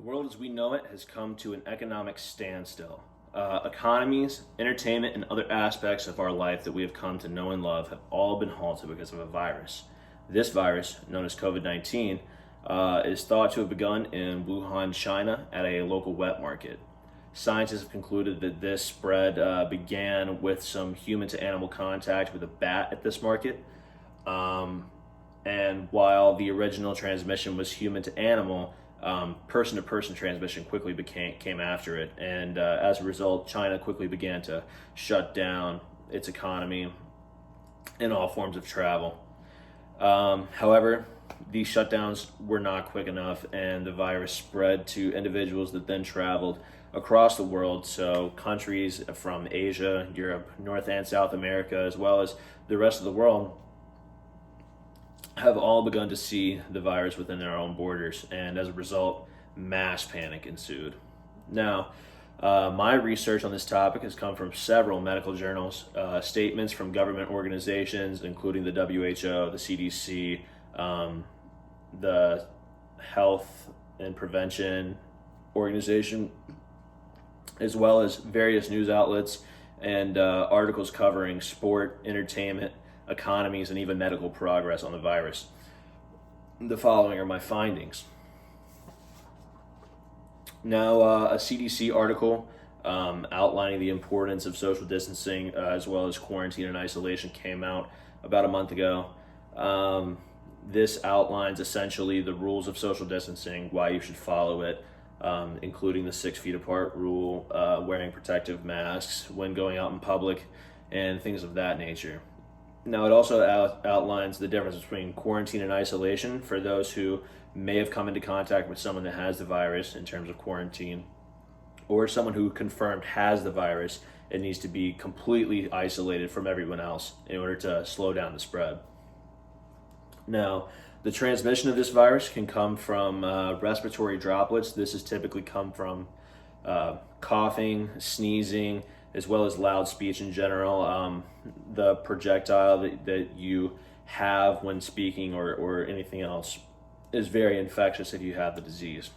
The world as we know it has come to an economic standstill. Economies, entertainment, and other aspects of our life that we have come to know and love have all been halted because of a virus. This virus, known as COVID-19, is thought to have begun in Wuhan, China, at a local wet market. Scientists have concluded that this spread began with some human to animal contact with a bat at this market. And while the original transmission was human to animal, person to person transmission quickly came after it. And as a result, China quickly began to shut down its economy and all forms of travel. However, these shutdowns were not quick enough, and the virus spread to individuals that then traveled across the world. So countries from Asia, Europe, North and South America, as well as the rest of the world, have all begun to see the virus within their own borders, and as a result, mass panic ensued. Now, my research on this topic has come from several medical journals, statements from government organizations, including the WHO, the CDC, the Health and Prevention Organization, as well as various news outlets and articles covering sport, entertainment, economies, and even medical progress on the virus. The following are my findings. Now, a CDC article outlining the importance of social distancing as well as quarantine and isolation came out about a month ago. This outlines essentially the rules of social distancing, why you should follow it, including the 6 feet apart rule, wearing protective masks when going out in public, and things of that nature. Now, it also outlines the difference between quarantine and isolation for those who may have come into contact with someone that has the virus in terms of quarantine, or someone who confirmed has the virus and needs to be completely isolated from everyone else in order to slow down the spread. Now, the transmission of this virus can come from respiratory droplets. This has typically come from coughing, sneezing, as well as loud speech in general. The projectile that you have when speaking or anything else is very infectious if you have the disease.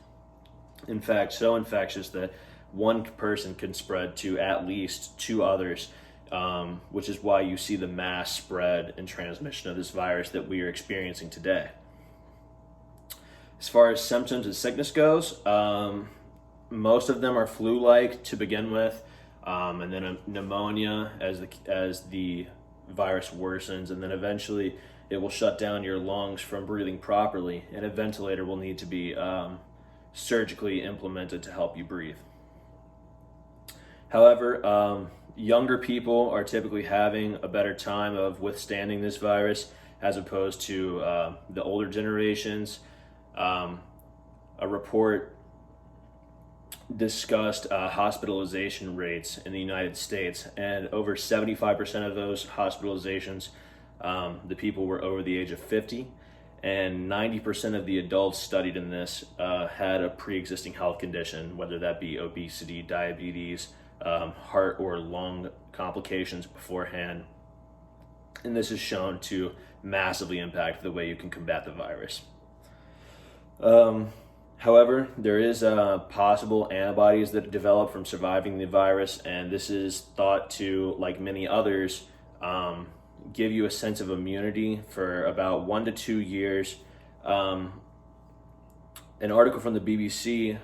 In fact, so infectious that one person can spread to at least 2 others, which is why you see the mass spread and transmission of this virus that we are experiencing today. As far as symptoms and sickness goes, most of them are flu-like to begin with. And then a pneumonia as the virus worsens, and then eventually it will shut down your lungs from breathing properly, and a ventilator will need to be surgically implemented to help you breathe. However, younger people are typically having a better time of withstanding this virus as opposed to the older generations. A report discussed hospitalization rates in the United States, and over 75% of those hospitalizations, the people were over the age of 50, and 90% of the adults studied in this had a pre-existing health condition, whether that be obesity, diabetes, heart or lung complications beforehand. And this is shown to massively impact the way you can combat the virus. However, there is possible antibodies that develop from surviving the virus, and this is thought to, like many others, give you a sense of immunity for about 1 to 2 years. An article from the BBC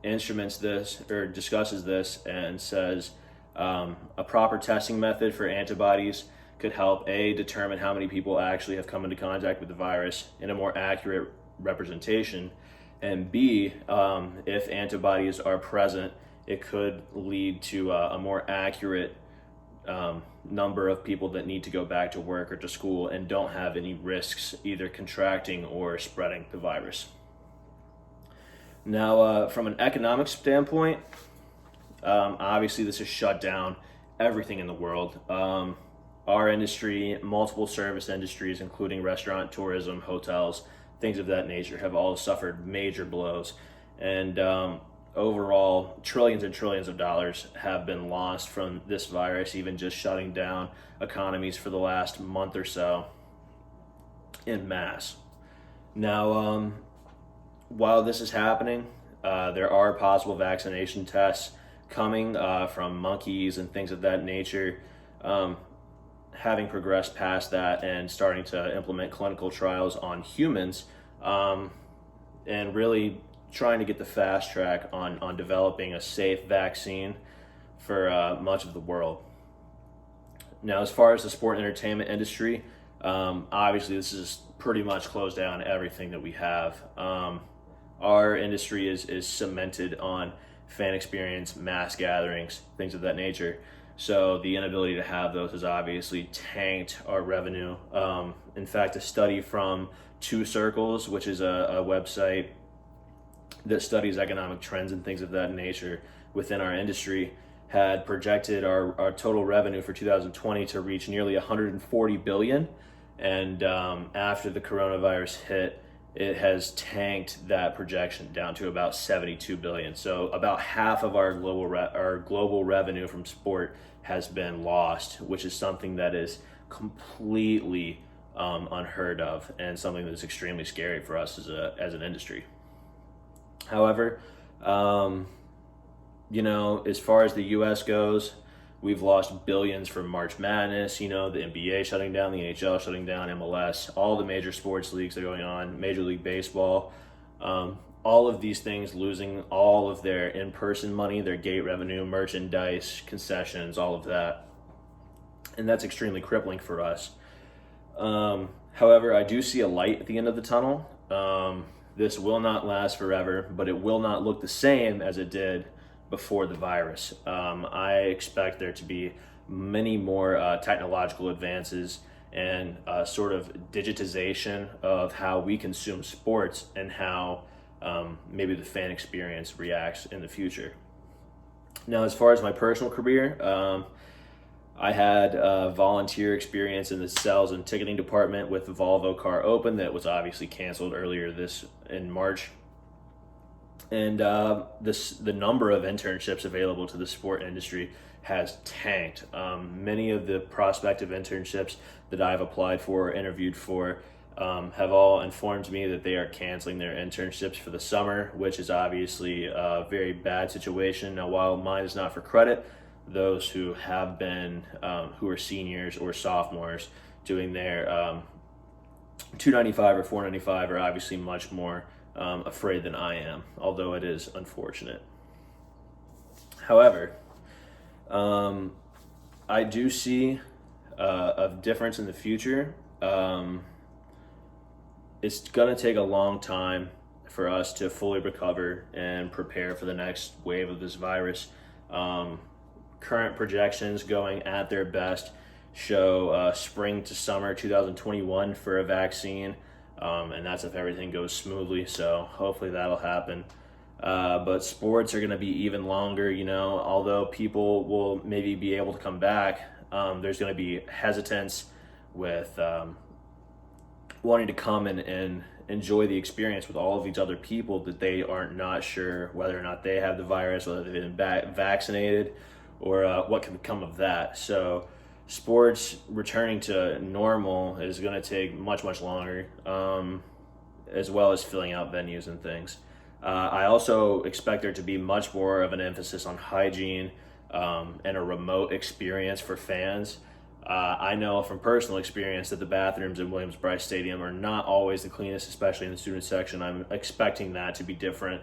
instruments this or discusses this and says a proper testing method for antibodies could help determine how many people actually have come into contact with the virus in a more accurate representation, and B, if antibodies are present, it could lead to a more accurate number of people that need to go back to work or to school and don't have any risks either contracting or spreading the virus. Now, from an economic standpoint, obviously this has shut down everything in the world. Our industry, multiple service industries, including restaurant, tourism, hotels, things of that nature, have all suffered major blows. And overall, trillions and trillions of dollars have been lost from this virus, even just shutting down economies for the last month or so en masse. Now, while this is happening, there are possible vaccination tests coming from monkeys and things of that nature. Having progressed past that and starting to implement clinical trials on humans, and really trying to get the fast track on developing a safe vaccine for much of the world. Now, as far as the sport and entertainment industry, obviously this is pretty much closed down everything that we have. Our industry is cemented on fan experience, mass gatherings, things of that nature. So the inability to have those has obviously tanked our revenue. In fact, a study from Two Circles, which is a website that studies economic trends and things of that nature within our industry, had projected our total revenue for 2020 to reach nearly 140 billion. And after the coronavirus hit, it has tanked that projection down to about 72 billion. So about half of our global revenue from sport has been lost, which is something that is completely unheard of and something that's extremely scary for us as an industry. However, as far as the U.S. goes, we've lost billions from March Madness, the NBA shutting down, the NHL shutting down, MLS, all the major sports leagues that are going on, Major League Baseball, all of these things losing all of their in-person money, their gate revenue, merchandise, concessions, all of that. And that's extremely crippling for us. However, I do see a light at the end of the tunnel. This will not last forever, but it will not look the same as it did before the virus. I expect there to be many more technological advances and sort of digitization of how we consume sports and how maybe the fan experience reacts in the future. Now, as far as my personal career, I had volunteer experience in the sales and ticketing department with the Volvo Car Open that was obviously canceled earlier in March. And the number of internships available to the sport industry has tanked. Many of the prospective internships that I've applied for or interviewed for have all informed me that they are canceling their internships for the summer, which is obviously a very bad situation. Now, while mine is not for credit, those who have been, who are seniors or sophomores doing their 295 or 495 are obviously much more afraid than I am, although it is unfortunate. However, I do see a difference in the future. It's going to take a long time for us to fully recover and prepare for the next wave of this virus. Current projections going at their best show spring to summer 2021 for a vaccine. And that's if everything goes smoothly, so hopefully that'll happen. But sports are going to be even longer, although people will maybe be able to come back. There's going to be hesitance with wanting to come and enjoy the experience with all of these other people that they aren't not sure whether or not they have the virus, whether they've been vaccinated, or what can come of that. So sports returning to normal is going to take much, much longer, as well as filling out venues and things. I also expect there to be much more of an emphasis on hygiene and a remote experience for fans. I know from personal experience that the bathrooms in Williams-Brice Stadium are not always the cleanest, especially in the student section. I'm expecting that to be different,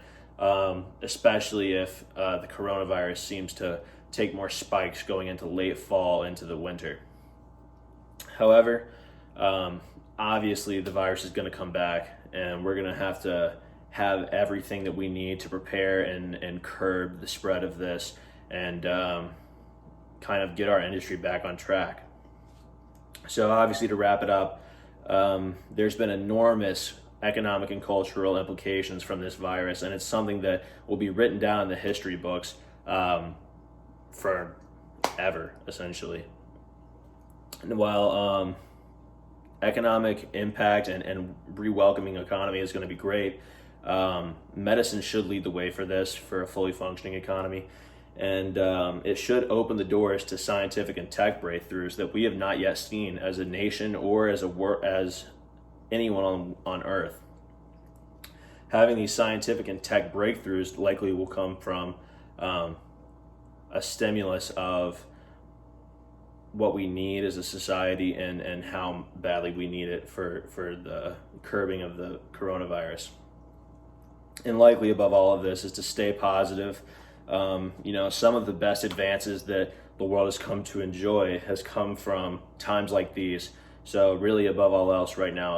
especially if the coronavirus seems to take more spikes going into late fall into the winter. However, obviously the virus is going to come back, and we're going to have everything that we need to prepare and curb the spread of this and kind of get our industry back on track. So obviously, to wrap it up, there's been enormous economic and cultural implications from this virus, and it's something that will be written down in the history books forever, essentially. And while economic impact and re-welcoming economy is going to be great, medicine should lead the way for this, for a fully functioning economy. And it should open the doors to scientific and tech breakthroughs that we have not yet seen as a nation or as anyone on Earth. having these scientific and tech breakthroughs likely will come from a stimulus of what we need as a society and how badly we need it for the curbing of the coronavirus. And likely above all of this is to stay positive. Some of the best advances that the world has come to enjoy has come from times like these. So really above all else right now,